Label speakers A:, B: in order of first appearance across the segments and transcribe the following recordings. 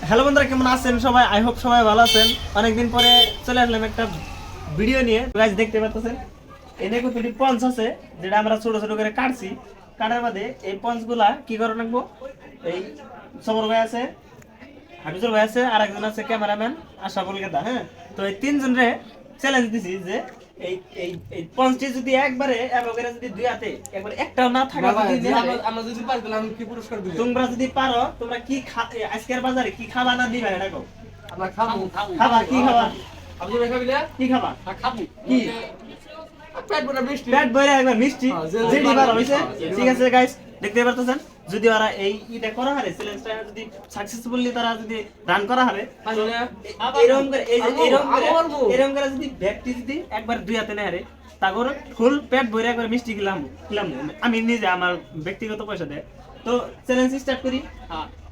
A: Hello বন্ধুরা, কেমন আছেন সবাই? আই হোপ সবাই ভালো আছেন। অনেকদিন পরে চলে আসলাম একটা ভিডিও নিয়ে। গাইস দেখতে পাচ্ছেন এনে কতটি পঞ্চ আছে, যেটা আমরা ছোট ছোট করে কাটছি। কাটার বাদে এই পঞ্চগুলা কি করে রাখবো? এই সবর ভাই আছে, হাফিজুর ভাই আছে, আর একজন আছে ক্যামেরাম্যান আশরাফুল গেদা। হ্যাঁ, তো এই তিনজনে চ্যালেঞ্জ দিছি যে এই এই এই পঞ্চটি যদি একবারে এভাবে যদি দুই হাতে একবারে একটাও না থাকে,
B: আমরা যদি পারি তাহলে আমি কি পুরস্কার দিব?
A: তোমরা যদি পারো, তোমরা কি আজকের বাজারে কি খাবা না দিবা এটা কও।
B: আমরা খাবো
A: খাবা কি খাবা?
B: আপনি খাবি না?
A: কি খাবা?
B: খাবো
A: কি?
B: পেট ভরা মিষ্টি।
A: পেট ভরে একবার মিষ্টি যেটি বার হইছে। ঠিক আছে গাইস, দেখতে পারতেছেন যদি ওরা এই ইটা করা হারে, চ্যালেঞ্জটা যদি সাকসেসফুলি তারা যদি রান করা হারে, এরকম করে এরকম করে যদি ব্যক্তি যদি একবার দুই হাতে নেয় হারে, তারপর ফুল পেট ভরে একবার মিষ্টি খেলাম আমি নিজে, আমার ব্যক্তিগত পয়সা দেয়। তো চ্যালেঞ্জ স্টার্ট করি।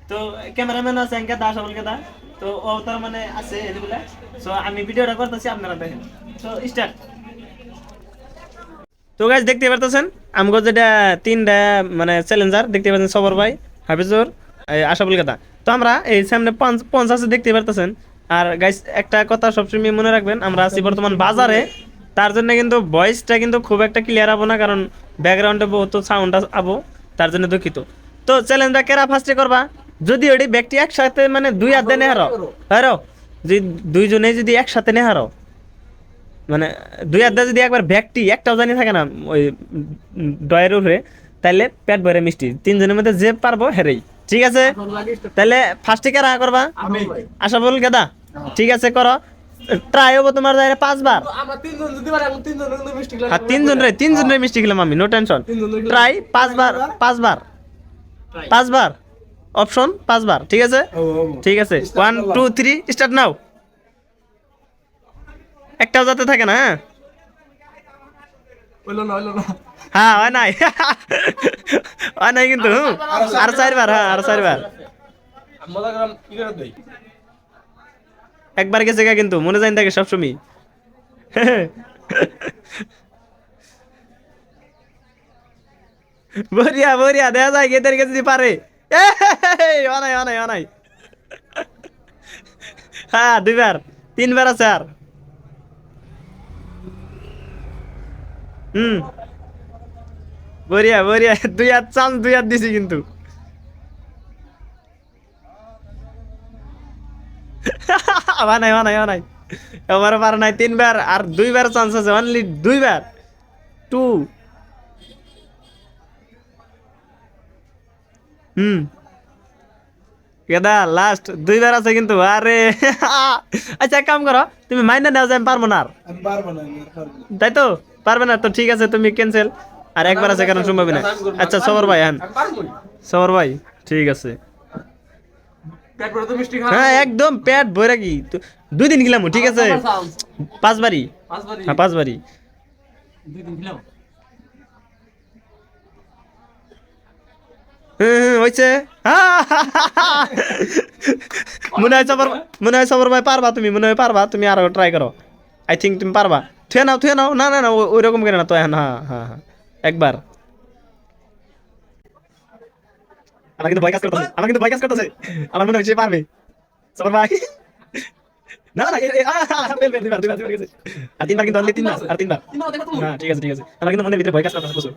A: তো ক্যামেরাম্যান আছে এঙ্কেদা, আশরাফুল গেদা, তো ও তার মানে আছে এগুলা। সো আমি ভিডিওটা করতেছি, আপনারা দেখেন। তো স্টার্ট। তো গাইস দেখতে পারতেছেন আমগো যেটা তিনটা মানে চ্যালেঞ্জার দেখতে পাচ্ছেন, সবর ভাই, হাফিজুর, আশরাফুল গেদা। তো আমরা এই সামনে পঞ্চ আছে দেখতে পারতেছেন। আর গাইস একটা কথা সবসময় মনে রাখবেন, আমরা আছি বর্তমান বাজারে, তার জন্য কিন্তু ভয়েসটা কিন্তু খুব একটা ক্লিয়ার আবো না, কারণ ব্যাকগ্রাউন্ডে বহুত সাউন্ড আবো, তার জন্য দুঃখিত। তো চ্যালেঞ্জটা কেরা ফার্স্টে করবা? যদি ওই ব্যক্তি একসাথে মানে দুই হাত দেনে হারো, যদি দুইজনে যদি একসাথে নে হারো, মানে দুই হাত যদি একবার ব্যক্তি একটাও জানি থাকে না ওই ডয়ের উপরে, তাহলে পেট ভরে মিষ্টি তিনজনের মধ্যে যে পারবো হেরেই। ঠিক আছে, তাহলে ফার্স্টে কারা করবা? আশরাফুল গেদা। ঠিক আছে, করো। ট্রাই হবো তোমার জায়গায় 5 বার।
B: আমরা তিনজন যদি পারি, আমরা তিনজনের কিন্তু মিষ্টি খেলাম।
A: আর তিনজনের মিষ্টি খেলাম আমি, নো টেনশন। ট্রাই 5 বার, 5 বার, 5 বার, অপশন 5 বার। ঠিক আছে, ঠিক আছে, 1 2 3 স্টার্ট নাও। একটাও যাতে থাকে না। হ্যাঁ
B: হইলো না।
A: হ্যাঁ, হয় নাই হয় নাই কিন্তু। আর 4 বার, হ্যাঁ আর 4 বার।
B: আমরা গ্রাম কি করে দেই?
A: একবার গেছে গা কিন্তু মনে যায় থাকে সবসময়। বরিয়া বরিয়া, দেখা যায় গেদের গেছে যদি পারে। অনাই অনাই অনাই। হ্যাঁ 2 বার, 3 বার আছে আর। হুম, বরিয়া বরিয়া, 2 হাত চান্স, 2 হাত দিছি কিন্তু। বানাই বানাই বানাই, এবারে পারে নাই। 3 বার আর 2 বার চান্স আছে, অনলি 2 বার। 2। হুম, গেদা লাস্ট 2 বার আছে কিন্তু। আরে আচ্ছা, এক কাম করো, তুমি মাইনে নাও যে আমি পারবো না আর।
B: আমি পারবো না, আমি পারবো না।
A: তাই তো পারবে না তো, ঠিক আছে তুমি ক্যান্সেল। আর একবার আছে কারণ সম্ভব না। আচ্ছা সবর ভাই, হ্যাঁ
B: আমি পারবো না।
A: সবর ভাই, ঠিক আছে।
B: পেট ভরা তো মিষ্টি খাবো।
A: হ্যাঁ একদম পেট ভরে কি 2 দিন খেলাম, ঠিক আছে। 5 বারই,
B: 5 বারই।
A: হ্যাঁ 5 বারই।
B: 2 দিন খেলাম।
A: হয়েছে। মনে হয় সবর ভাই পারবা তুমি, মনে হয় পারবা তুমি, আরো ট্রাই করো। আই থিঙ্ক তুমি পারবা। থুয়ে নাও, না না না, ওই রকম করে না তো এখন। হ্যাঁ হ্যাঁ হ্যাঁ, একবার। আমার কিন্তু ভয় কাজ করতেছে, আমার মনে হচ্ছে পারবে সবর ভাই। না না, ফেল ফেল, 2 বার গেছে। আর 3 বার কিন্তু, অনলি 3 বার, আর 3 বার। হ্যাঁ ঠিক আছে ঠিক আছে, আমার কিন্তু মনের ভিতরে ভয় কাজ করতেছে প্রচুর।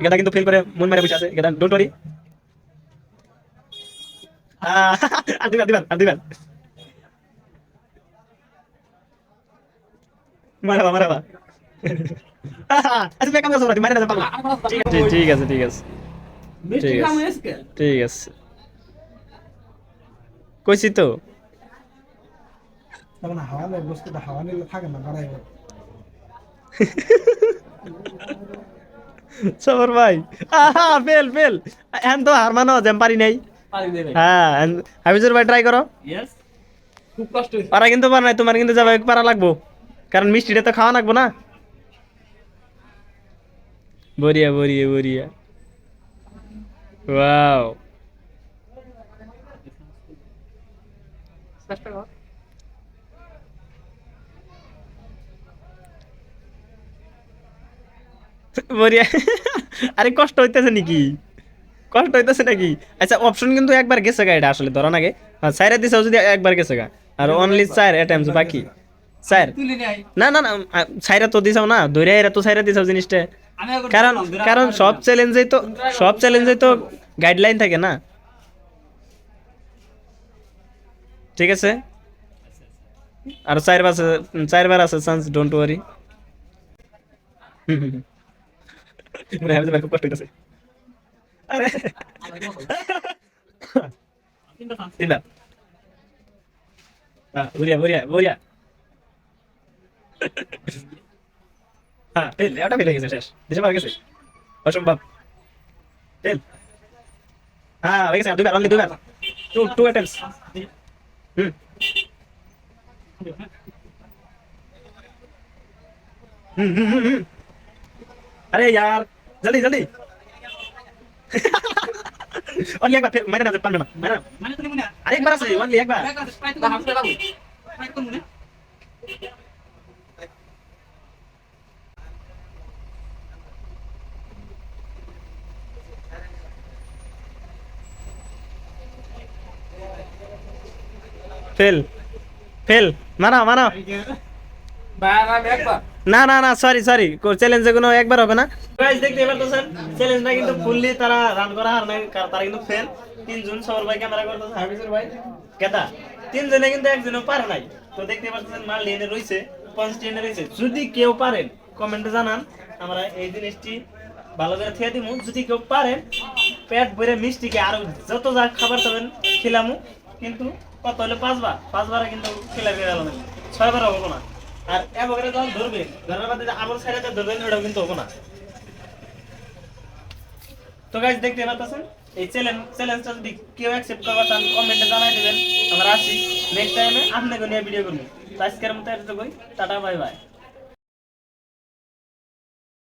A: গেদা কিন্তু ফেল করে মন মেরে বসে আছে। গেদা ডোন্ট ওয়ারি। আর 2 বার, 2 বার, আর 2 বার। মারাবা। আচ্ছা তুমি কাম করছো, তুমি মাইনে না পারবা। ঠিক আছে ঠিক আছে
B: মিষ্টি
A: ঠিক
B: খাবো
A: আছে
B: আজকে।
A: ঠিক আছে, কইছি তো।
B: তখন হাওয়া নেই, বস্তুটা হাওয়া নিলে থাকে না, বাড়াইবে।
A: সবর ভাই, ফেল ফেল। এখন তো হার মানো যে আমি পারি নাই।
B: পারি দেবে।
A: হ্যাঁ, হাফিজুর ভাই ট্রাই করো।
B: ইয়েস, খুব কষ্ট হইছে।
A: পারা কিন্তু পারা নাই, তোমার কিন্তু যাবে পারা লাগবো, কারণ মিষ্টিটা তো খাওয়া লাগবো না। বরিয়া বরিয়া বরিয়া, ওয়াও।
B: চেষ্টা কর।
A: বরিয়া। আরে কষ্ট হইতেছে নাকি? কষ্ট হইতেছে নাকি? আচ্ছা অপশন কিন্তু একবার গেছে গা, এটা আসলে ধরার আগে আর সাইরা দিছাও যদি একবার গেছে গা আর অনলি 4 অ্যাটেম্পস বাকি 4
B: তুলে নেই
A: না না না সাইরা তো দিছাও না ধরে এরা তো সাইরা দিছাও জিনিসটা
B: আমি একবার
A: কারণ
B: ধরলাম,
A: কারণ সব চ্যালেঞ্জেই তো গাইডলাইন থাকে না ঠিক আছে আর 4বার আছে চান্স ডোন্ট ওয়ারি মনে হয় খুব কষ্ট হইতাছে আরে তিনবার বুঝিয়া বুঝিয়া বুঝিয়া হ্যাঁ ফেল এটা ফেল হয়ে গেছে শেষ দেশে মার গেছে অসম্ভব ফেল হ্যাঁ হয়ে গেছে আর দুইবার অনলি দুইবার টু অ্যাটেম্পস হুম হুম। अरे यार जल्दी जल्दी ओनली एक बार फिर मैंने ना पान में मैंने
B: মানে তুমি মনে
A: अरे एक बार से ओनली एक बार
B: ট্রাই তো হামতে লাগু ট্রাই তো মনে
A: फेल फेल माना माना
B: বাবা আমি একবার
A: না না না সরি সরি চ্যালেঞ্জে কোনো একবার হবে না গাইস দেখতে পারতেছেন চ্যালেঞ্জটা কিন্তু ফুললি তারা রান করা আর নাই তারা কিন্তু ফেল তিনজন সবার ভাই ক্যামেরা করতেছে হাফিজুর ভাই কেদা তিনজনে কিন্তু একজনও পারে নাই তো দেখতে পারতেছেন মাল লিনে রইছে কনস্ট্যান্ট রইছে যদি কেউ পারেন কমেন্টে জানান আমরা এই জিনিসটি ভালো করে খেয়ে দিমু যদি কেউ পারেন পেট ভরে মিষ্টিকে আর যত যা খাবার খাবেন খেলামু কিন্তু কত হলে 5বার কিন্তু খেলা বের হলো না 6বার হবো না আর এবারে যখন ধরবেন ধরার বাদে যে আমার সাইডে ধরবেন ওটাও কিন্তু হবো না তো গাইস দেখতে পাচ্ছেন এই চ্যালেঞ্জটা যদি কেউ অ্যাকসেপ্ট করবা চান কমেন্টে জানাই দিবেন আমরা আসি নেক্সট টাইমে আপনাকে নিয়ে ভিডিও করব তো আজকের মতো এতটুকুই টাটা বাই বাই